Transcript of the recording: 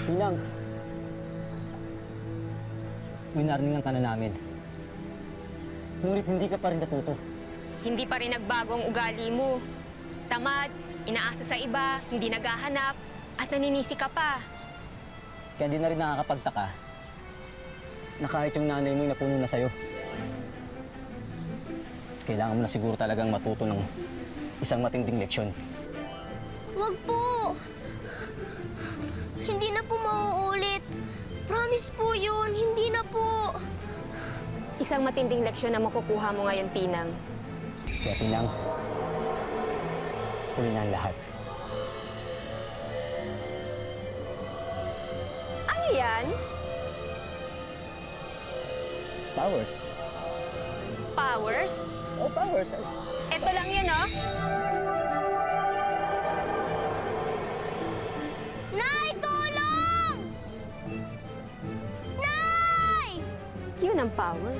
Pinang, may nariningan ka na namin. Ngunit hindi ka pa rin natuto. Hindi pa rin nagbago ang ugali mo. Tamad, inaasa sa iba, hindi naghahanap, at naninisi ka pa. Kaya di na rin nakakapagtaka na kahit yung nanay mo yung napuno na sa'yo. Kailangan mo na siguro talagang matuto ng isang matinding leksyon. Wag po! Hindi na po mauulit. Promise po yun, hindi na po. Isang matinding leksyon na makukuha mo ngayon, Pinang. Kaya Pinang, huli na ang lahat. Ano yan? Powers. Powers? Oh, powers. Eto lang yun, oh. Nay, tulong! Nay! Yun ang power.